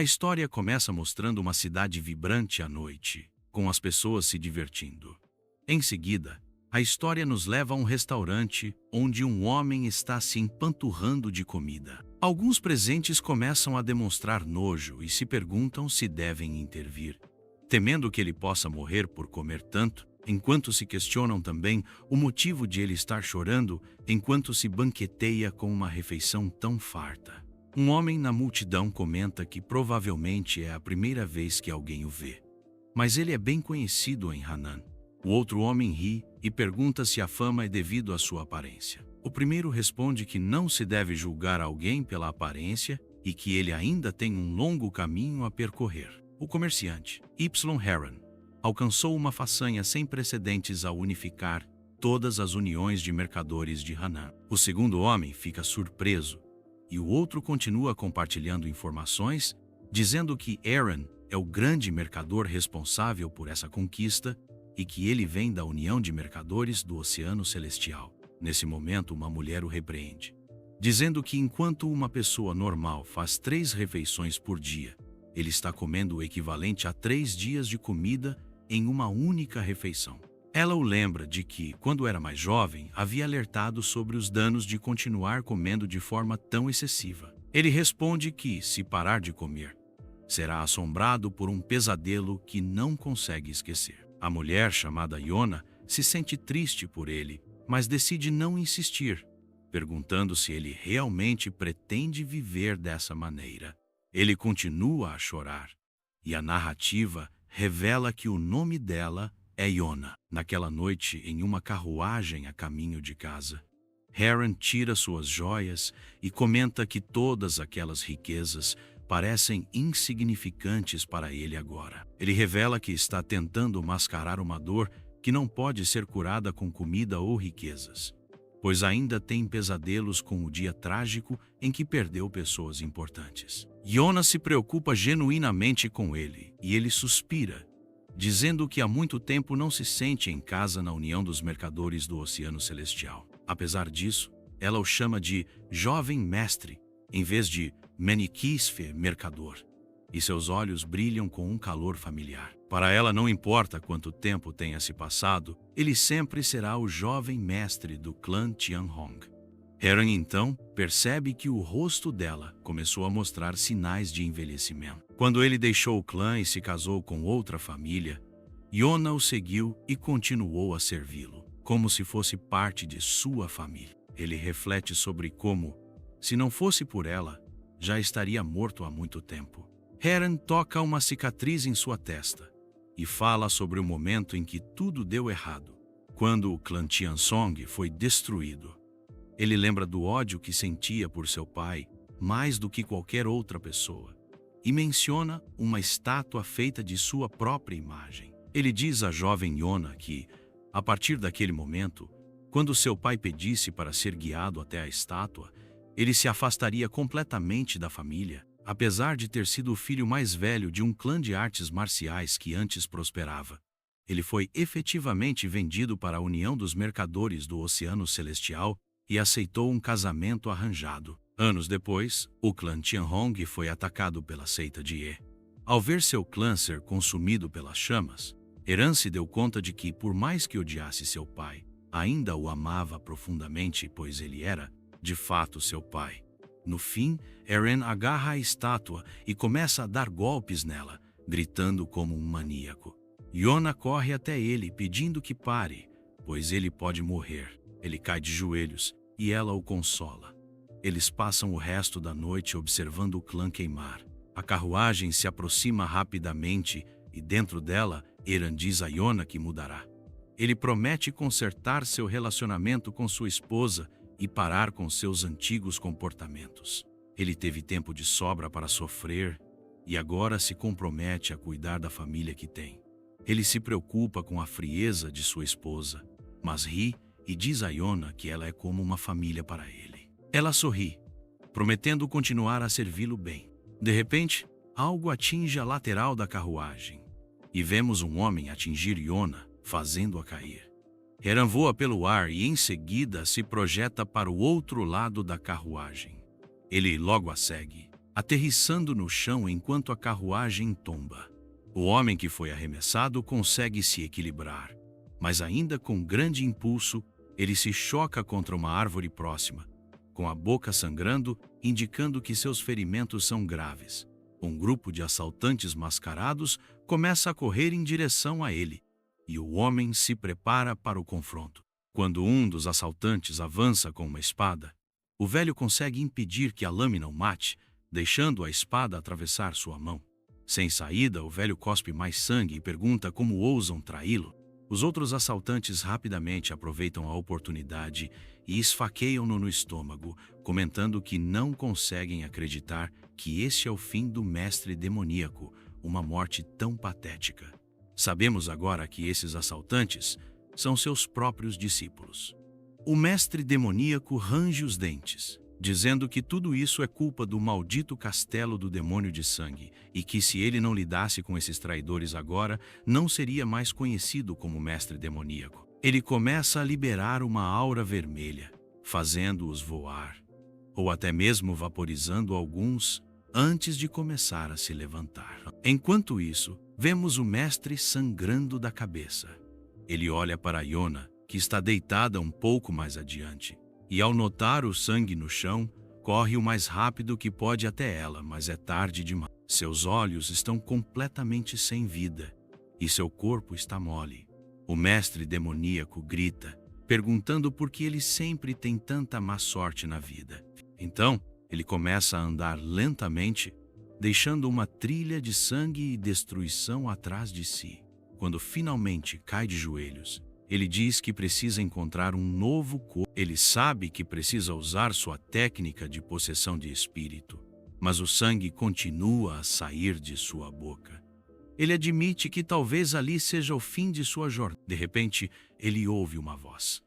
A história começa mostrando uma cidade vibrante à noite, com as pessoas se divertindo. Em seguida, a história nos leva a um restaurante onde um homem está se empanturrando de comida. Alguns presentes começam a demonstrar nojo e se perguntam se devem intervir, temendo que ele possa morrer por comer tanto, enquanto se questionam também o motivo de ele estar chorando enquanto se banqueteia com uma refeição tão farta. Um homem na multidão comenta que provavelmente é a primeira vez que alguém o vê, mas ele é bem conhecido em Hanan. O outro homem ri e pergunta se a fama é devido à sua aparência. O primeiro responde que não se deve julgar alguém pela aparência e que ele ainda tem um longo caminho a percorrer. O comerciante, Y. Heron, alcançou uma façanha sem precedentes ao unificar todas as uniões de mercadores de Hanan. O segundo homem fica surpreso e o outro continua compartilhando informações, dizendo que Aaron é o grande mercador responsável por essa conquista e que ele vem da União de Mercadores do Oceano Celestial. Nesse momento, uma mulher o repreende, dizendo que enquanto uma pessoa normal faz 3 refeições por dia, ele está comendo o equivalente a 3 dias de comida em uma única refeição. Ela o lembra de que, quando era mais jovem, havia alertado sobre os danos de continuar comendo de forma tão excessiva. Ele responde que, se parar de comer, será assombrado por um pesadelo que não consegue esquecer. A mulher, chamada Yona, se sente triste por ele, mas decide não insistir, perguntando se ele realmente pretende viver dessa maneira. Ele continua a chorar, e a narrativa revela que o nome dela é Yona. Naquela noite, em uma carruagem a caminho de casa, Heron tira suas joias e comenta que todas aquelas riquezas parecem insignificantes para ele agora. Ele revela que está tentando mascarar uma dor que não pode ser curada com comida ou riquezas, pois ainda tem pesadelos com o dia trágico em que perdeu pessoas importantes. Yona se preocupa genuinamente com ele e ele suspira, dizendo que há muito tempo não se sente em casa na União dos Mercadores do Oceano Celestial. Apesar disso, ela o chama de jovem mestre, em vez de Menikisfe mercador, e seus olhos brilham com um calor familiar. Para ela não importa quanto tempo tenha se passado, ele sempre será o jovem mestre do clã Tianhong. Heron então percebe que o rosto dela começou a mostrar sinais de envelhecimento. Quando ele deixou o clã e se casou com outra família, Yona o seguiu e continuou a servi-lo, como se fosse parte de sua família. Ele reflete sobre como, se não fosse por ela, já estaria morto há muito tempo. Heron toca uma cicatriz em sua testa e fala sobre o momento em que tudo deu errado, quando o clã Tiansong foi destruído. Ele lembra do ódio que sentia por seu pai, mais do que qualquer outra pessoa, e menciona uma estátua feita de sua própria imagem. Ele diz à jovem Yona que, a partir daquele momento, quando seu pai pedisse para ser guiado até a estátua, ele se afastaria completamente da família, apesar de ter sido o filho mais velho de um clã de artes marciais que antes prosperava. Ele foi efetivamente vendido para a União dos Mercadores do Oceano Celestial e aceitou um casamento arranjado. Anos depois, o clã Tianhong foi atacado pela seita de Ye. Ao ver seu clã ser consumido pelas chamas, Heron se deu conta de que, por mais que odiasse seu pai, ainda o amava profundamente, pois ele era, de fato, seu pai. No fim, Heron agarra a estátua e começa a dar golpes nela, gritando como um maníaco. Yona corre até ele pedindo que pare, pois ele pode morrer. Ele cai de joelhos e ela o consola. Eles passam o resto da noite observando o clã queimar. A carruagem se aproxima rapidamente e dentro dela, Heron diz a Yona que mudará. Ele promete consertar seu relacionamento com sua esposa e parar com seus antigos comportamentos. Ele teve tempo de sobra para sofrer e agora se compromete a cuidar da família que tem. Ele se preocupa com a frieza de sua esposa, mas ri e diz a Yona que ela é como uma família para ele. Ela sorri, prometendo continuar a servi-lo bem. De repente, algo atinge a lateral da carruagem e vemos um homem atingir Yona, fazendo-a cair. Heron voa pelo ar e em seguida se projeta para o outro lado da carruagem. Ele logo a segue, aterrissando no chão enquanto a carruagem tomba. O homem que foi arremessado consegue se equilibrar, mas ainda com grande impulso, ele se choca contra uma árvore próxima, com a boca sangrando, indicando que seus ferimentos são graves. Um grupo de assaltantes mascarados começa a correr em direção a ele, e o homem se prepara para o confronto. Quando um dos assaltantes avança com uma espada, o velho consegue impedir que a lâmina o mate, deixando a espada atravessar sua mão. Sem saída, o velho cospe mais sangue e pergunta como ousam traí-lo. Os outros assaltantes rapidamente aproveitam a oportunidade e esfaqueiam-no no estômago, comentando que não conseguem acreditar que esse é o fim do mestre demoníaco, uma morte tão patética. Sabemos agora que esses assaltantes são seus próprios discípulos. O mestre demoníaco range os dentes, dizendo que tudo isso é culpa do maldito castelo do demônio de sangue e que se ele não lidasse com esses traidores agora, não seria mais conhecido como mestre demoníaco. Ele começa a liberar uma aura vermelha, fazendo-os voar, ou até mesmo vaporizando alguns antes de começar a se levantar. Enquanto isso, vemos o mestre sangrando da cabeça. Ele olha para Yona, que está deitada um pouco mais adiante, e ao notar o sangue no chão, corre o mais rápido que pode até ela, mas é tarde demais. Seus olhos estão completamente sem vida, e seu corpo está mole. O mestre demoníaco grita, perguntando por que ele sempre tem tanta má sorte na vida. Então, ele começa a andar lentamente, deixando uma trilha de sangue e destruição atrás de si. Quando finalmente cai de joelhos, ele diz que precisa encontrar um novo corpo. Ele sabe que precisa usar sua técnica de possessão de espírito, mas o sangue continua a sair de sua boca. Ele admite que talvez ali seja o fim de sua jornada. De repente, ele ouve uma voz.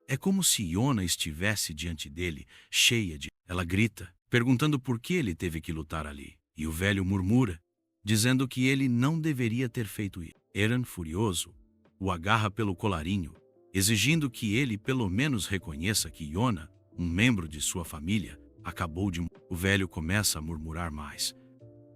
É como se Yona estivesse diante dele, cheia de... Ela grita, perguntando por que ele teve que lutar ali. E o velho murmura, dizendo que ele não deveria ter feito isso. Eran, furioso, o agarra pelo colarinho, exigindo que ele pelo menos reconheça que Yona, um membro de sua família, acabou de... O velho começa a murmurar mais,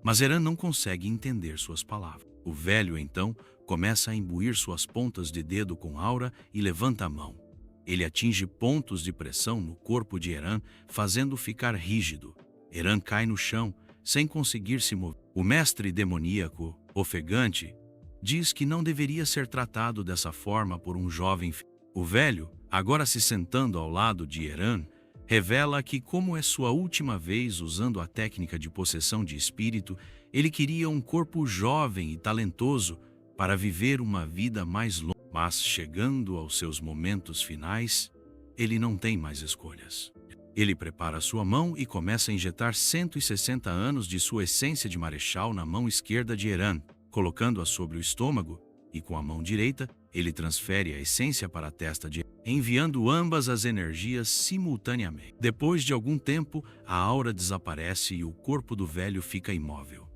mas Eran não consegue entender suas palavras. O velho, então, começa a imbuir suas pontas de dedo com aura e levanta a mão. Ele atinge pontos de pressão no corpo de Eran, fazendo-o ficar rígido. Eran cai no chão, sem conseguir se mover. O mestre demoníaco, ofegante, diz que não deveria ser tratado dessa forma por um jovem. O velho, agora se sentando ao lado de Eran, revela que, como é sua última vez usando a técnica de possessão de espírito, ele queria um corpo jovem e talentoso para viver uma vida mais longa. Mas, chegando aos seus momentos finais, ele não tem mais escolhas. Ele prepara sua mão e começa a injetar 160 anos de sua essência de marechal na mão esquerda de Eran, colocando-a sobre o estômago, e com a mão direita, ele transfere a essência para a testa de Eran, enviando ambas as energias simultaneamente. Depois de algum tempo, a aura desaparece e o corpo do velho fica imóvel.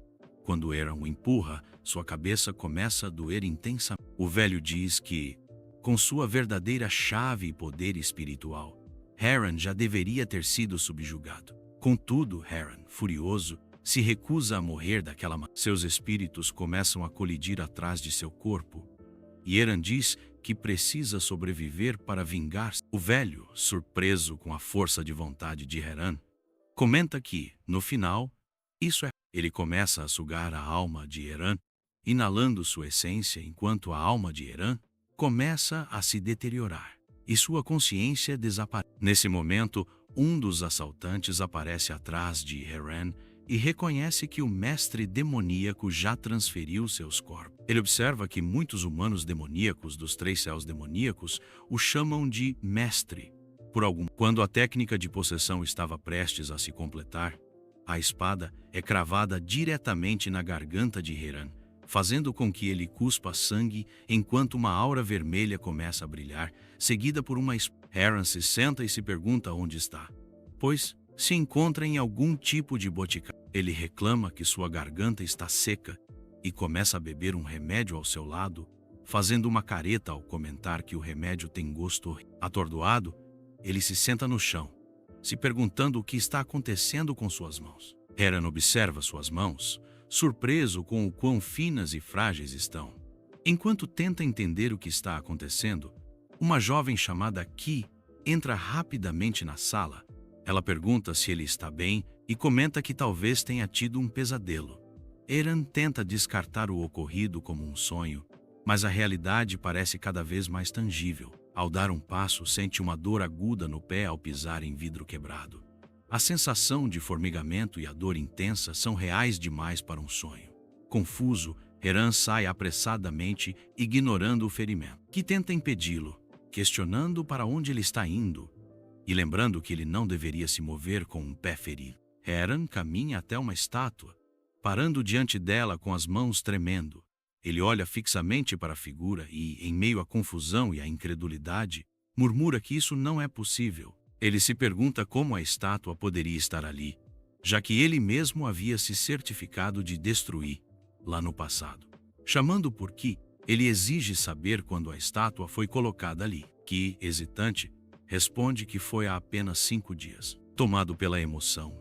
Quando Eran o empurra, sua cabeça começa a doer intensamente. O velho diz que, com sua verdadeira chave e poder espiritual, Eran já deveria ter sido subjugado. Contudo, Eran, furioso, se recusa a morrer daquela maneira. Seus espíritos começam a colidir atrás de seu corpo, e Eran diz que precisa sobreviver para vingar-se. O velho, surpreso com a força de vontade de Eran, comenta que, no final, isso é... Ele começa a sugar a alma de Eran, inalando sua essência enquanto a alma de Eran começa a se deteriorar e sua consciência desaparece. Nesse momento, um dos assaltantes aparece atrás de Eran e reconhece que o mestre demoníaco já transferiu seus corpos. Ele observa que muitos humanos demoníacos dos 3 céus demoníacos o chamam de mestre. Quando a técnica de possessão estava prestes a se completar, a espada é cravada diretamente na garganta de Eran, fazendo com que ele cuspa sangue enquanto uma aura vermelha começa a brilhar, seguida por uma espada. Eran se senta e se pergunta onde está, pois se encontra em algum tipo de boticário. Ele reclama que sua garganta está seca e começa a beber um remédio ao seu lado, fazendo uma careta ao comentar que o remédio tem gosto horrível. Atordoado, ele se senta no chão, se perguntando o que está acontecendo com suas mãos. Heran observa suas mãos, surpreso com o quão finas e frágeis estão. Enquanto tenta entender o que está acontecendo, uma jovem chamada Ki entra rapidamente na sala. Ela pergunta se ele está bem e comenta que talvez tenha tido um pesadelo. Heran tenta descartar o ocorrido como um sonho, mas a realidade parece cada vez mais tangível. Ao dar um passo, sente uma dor aguda no pé ao pisar em vidro quebrado. A sensação de formigamento e a dor intensa são reais demais para um sonho. Confuso, Heran sai apressadamente, ignorando o ferimento, que tenta impedi-lo, questionando para onde ele está indo e lembrando que ele não deveria se mover com um pé ferido. Heran caminha até uma estátua, parando diante dela com as mãos tremendo. Ele olha fixamente para a figura e, em meio à confusão e à incredulidade, murmura que isso não é possível. Ele se pergunta como a estátua poderia estar ali, já que ele mesmo havia se certificado de destruir lá no passado. Chamando por Ki, ele exige saber quando a estátua foi colocada ali. Ki, hesitante, responde que foi há apenas 5 dias. Tomado pela emoção,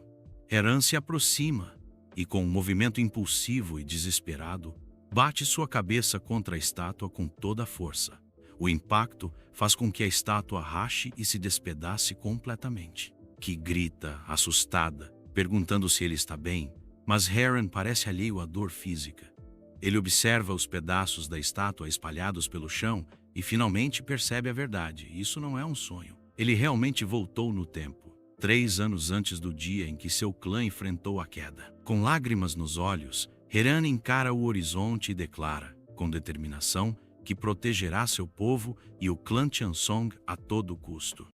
Heran se aproxima e, com um movimento impulsivo e desesperado, bate sua cabeça contra a estátua com toda a força. O impacto faz com que a estátua rache e se despedace completamente. Ki grita, assustada, perguntando se ele está bem, mas Heran parece alheio à dor física. Ele observa os pedaços da estátua espalhados pelo chão e finalmente percebe a verdade. Isso não é um sonho. Ele realmente voltou no tempo, 3 anos antes do dia em que seu clã enfrentou a queda. Com lágrimas nos olhos, Heran encara o horizonte e declara, com determinação, que protegerá seu povo e o clã Tiansong a todo custo.